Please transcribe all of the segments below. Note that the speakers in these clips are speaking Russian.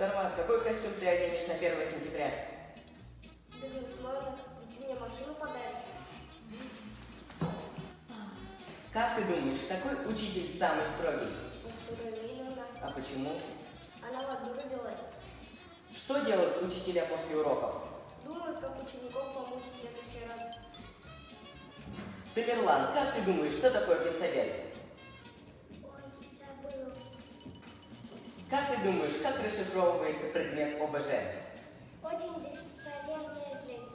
Сармат, какой костюм ты оденешь на 1 сентября? Бизнесмена, ведь ты мне машину подаришь. Как ты думаешь, какой учитель самый строгий? Сурамилина. А почему? Она в аду родилась. Что делают учителя после уроков? Думает, как учеников помочь в следующий раз. Тамерлан, как ты думаешь, что такое педсовет? Ой, забыл. Как ты думаешь, как расшифровывается предмет ОБЖ? Очень бесполезная жизнь.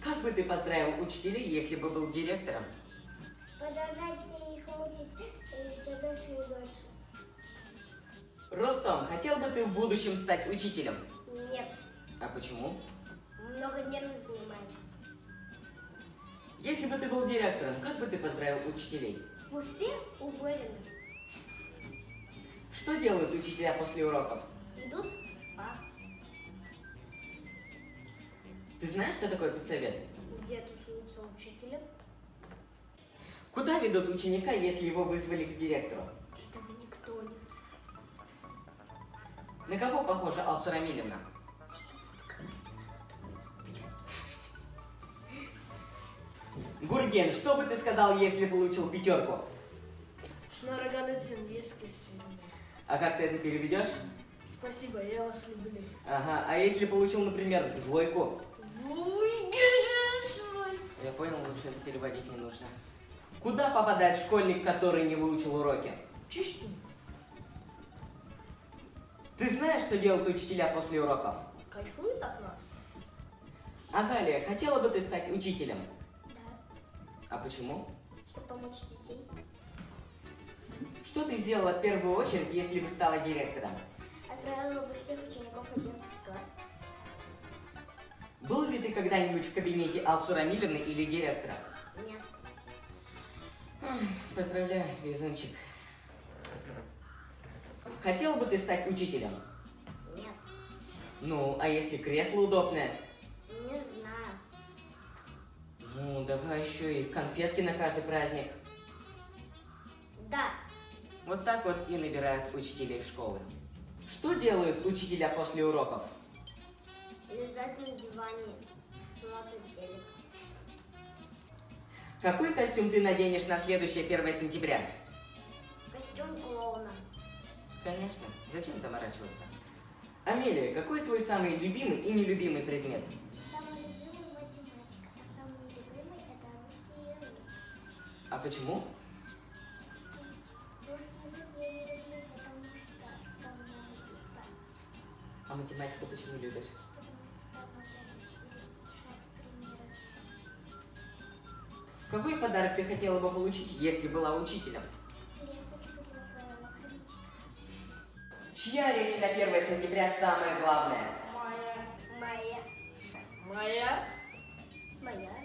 Как бы ты поздравил учителей, если бы был директором? Продолжайте их мучить все дольше и дольше. Рустам, хотел бы ты в будущем стать учителем? Нет, А почему? многодневно занимаюсь. Если бы ты был директором, как бы ты поздравил учителей? Вы все уволены. Что делают учителя после уроков? Идут в спа. Ты знаешь, что такое педсовет? Где тусуются учителя? Куда ведут ученика, если его вызвали к директору? Этого никто не знает. На кого похожа Алсура Милевна? Гурген, что бы ты сказал, если получил 5? Шнарганыцин, веский свидный. А как ты это переведешь? Спасибо, я вас люблю. Ага, а если получил, например, 2? Свой. Я понял, лучше это переводить не нужно. Куда попадает школьник, который не выучил уроки? Чистую. Ты знаешь, что делают учителя после уроков? Кайфует от нас. Азалия, хотела бы ты стать учителем? Да, А почему? чтобы помочь детей. Что ты сделала в первую очередь, если бы стала директором? Отправила бы всех учеников в 11 класс. Был ли ты когда-нибудь в кабинете Алсура Милевны или директора? Нет. Поздравляю, везунчик. Хотел бы ты стать учителем? Нет. Ну, а если кресло удобное? Не знаю. Ну, давай еще и конфетки на каждый праздник. Да. Вот так вот и набирают учителей в школы. Что делают учителя после уроков? Лежать на диване, смотреть телек. Какой костюм ты наденешь на следующее 1 сентября? Костюм клоуна. Конечно, зачем заморачиваться? Амелия, какой твой самый любимый и нелюбимый предмет? Самый любимый математика, а самый любимый это русский язык. А почему? Русский язык я не люблю, потому что там надо писать. А математику почему любишь? Потому что там надо решать примеры. Какой подарок ты хотела бы получить, если была учителем? Тряпочку для своего хомячка. Чья речь на 1 сентября самая главная? Моя. Моя. Моя.